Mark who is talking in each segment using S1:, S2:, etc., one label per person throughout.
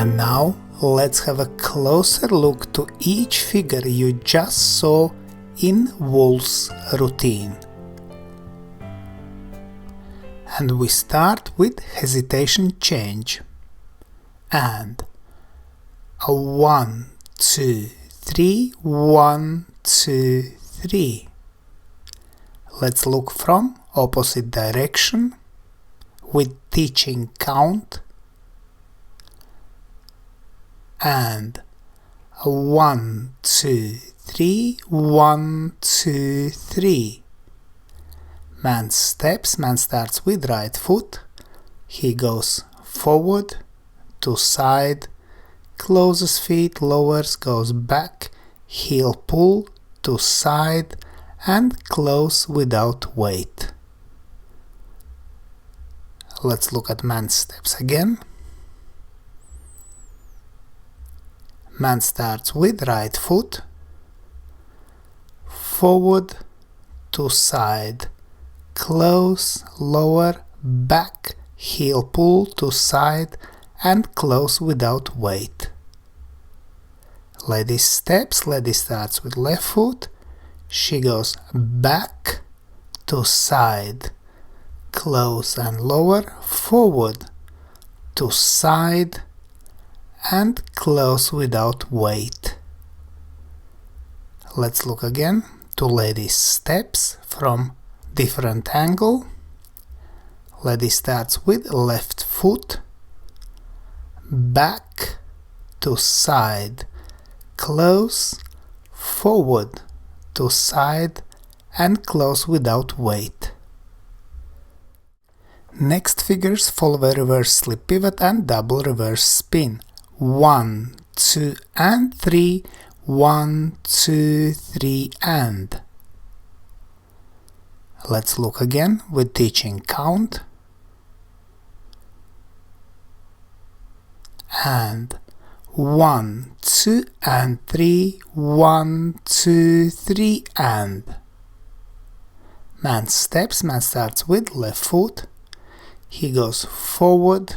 S1: And now let's have a closer look to each figure you just saw in Waltz routine. And we start with hesitation change. And a 1, 2, 3, 1, 2, 3. Let's look from opposite direction with teaching count. And a 1, 2, 3, 1, 2, 3. Man steps, man starts with right foot. He goes forward, to side, closes feet, lowers, goes back, heel pull, to side, and close without weight. Let's look at man steps again. Man starts with right foot, forward, to side, close, lower, back, heel pull, to side, and close without weight. Lady steps, lady starts with left foot, she goes back, to side, close and lower, forward, to side, and close without weight. Let's look again to lady steps from different angle. Lady starts with left foot, back, to side, close, forward, to side, and close without weight. Next figures follow a reverse slip pivot and double reverse spin. 1, 2 and 3, 1, 2, 3 and. Let's look again with teaching count. And 1, 2 and 3, 1, 2, 3 and. Man steps, man starts with left foot. He goes forward,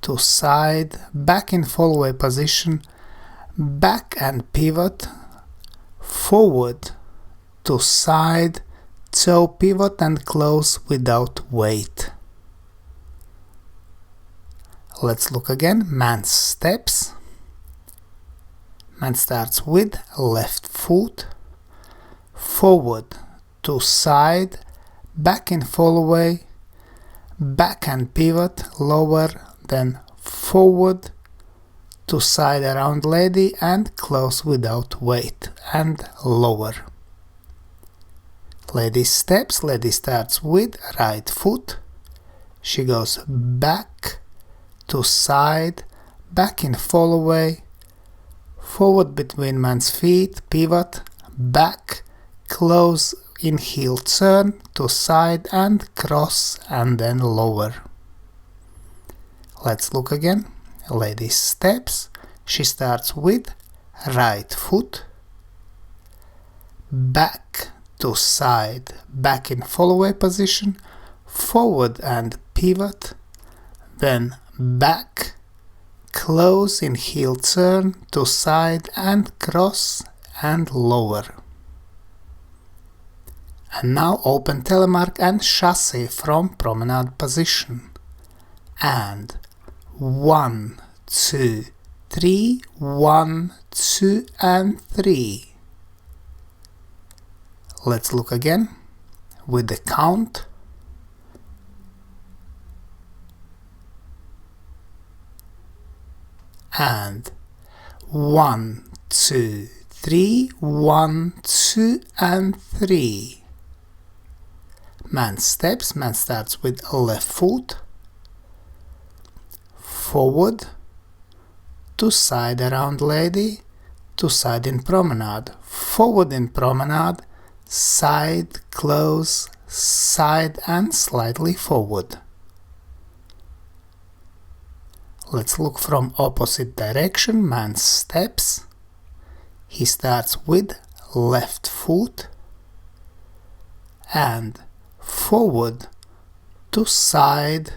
S1: to side, back in Fallaway position, back and pivot, forward, to side, toe pivot and close without weight. Let's look again. Man steps. Man starts with left foot, forward, to side, back in Fallaway, back and pivot, lower, then forward, to side around lady and close without weight, and lower. Lady steps, lady starts with right foot, she goes back, to side, back in Fallaway, forward between man's feet, pivot, back, close in heel turn, to side and cross and then lower. Let's look again. Lady steps, she starts with right foot, back, to side, back in Fallaway position, forward and pivot, then back, close in heel turn, to side and cross and lower. And now open Telemark and Chasse from promenade position. And 1, 2, 3, 1, 2 and 3. Let's look again with the count. And 1, 2, 3, 1, 2 and 3. Man steps, man starts with left foot, forward, to side around lady, to side in promenade, forward in promenade, side, close, side and slightly forward. Let's look from opposite direction. Man steps, he starts with left foot and forward, to side,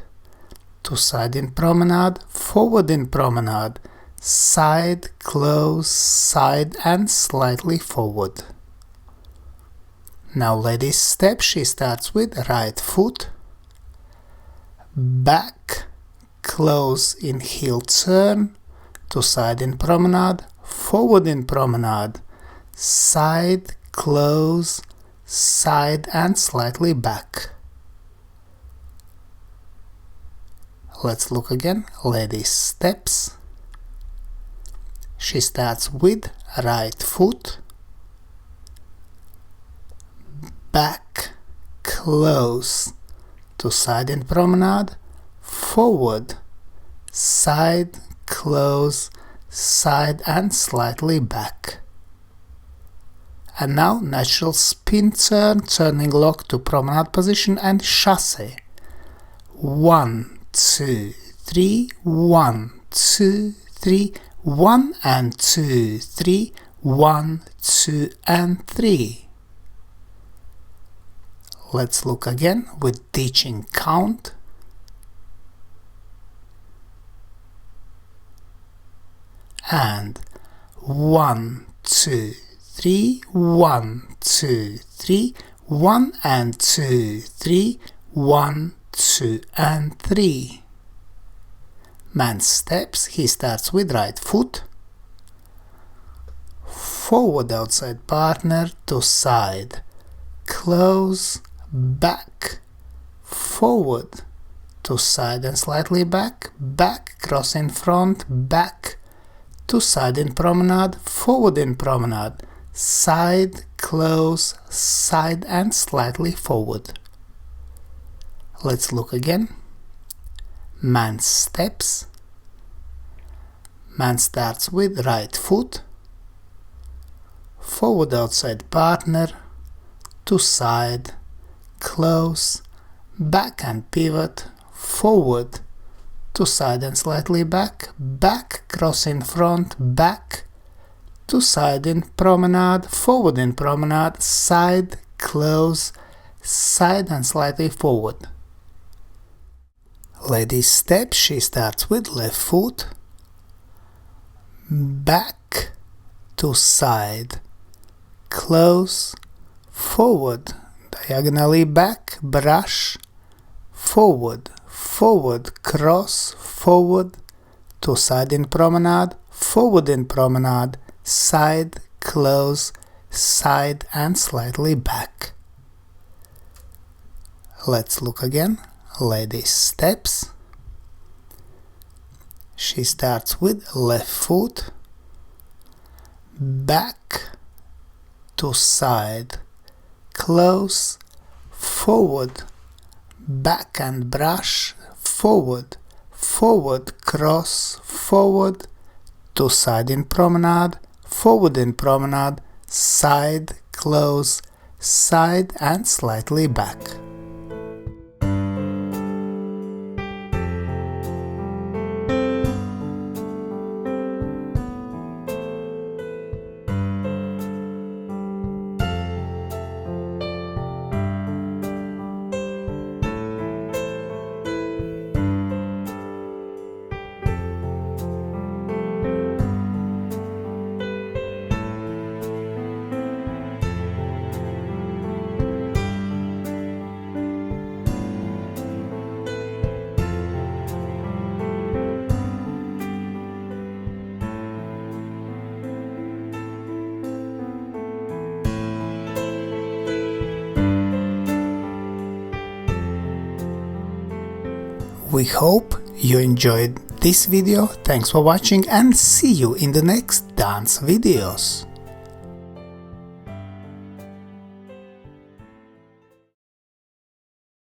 S1: to side in promenade, forward in promenade, side, close, side and slightly forward. Now lady's step, she starts with right foot, back, close in heel turn, to side in promenade, forward in promenade, side, close, side and slightly back. Let's look again. Lady steps. She starts with right foot, back, close, to side in promenade, forward, side, close, side and slightly back. And now natural spin turn, turning lock to promenade position and chasse. 1, 2, 3, 1, 2, 3, 1 and 2, 3, 1, 2 and 3. Let's look again with teaching count. And 1, 2, 3, 1, 2, 3, 1 and 2, 3, 1, 2 and 3. Man steps, he starts with right foot, forward outside partner to side, close, back, forward, to side and slightly back, back, cross in front, back, to side in promenade, forward in promenade, side, close, side and slightly forward. Let's look again. Man steps. Man starts with right foot, forward outside partner, to side, close, back and pivot, forward, to side and slightly back, back, cross in front, back, to side in promenade, forward in promenade, side, close, side and slightly forward. Lady step, she starts with left foot, back, to side, close, forward, diagonally back, brush, forward, forward, cross, forward, to side in promenade, forward in promenade, side, close, side and slightly back. Let's look again. Lady steps. She starts with left foot, back, to side, close, forward, back and brush, forward, forward, cross, forward, to side in promenade, forward in promenade, side, close, side and slightly back. We hope you enjoyed this video. Thanks for watching and see you in the next dance videos.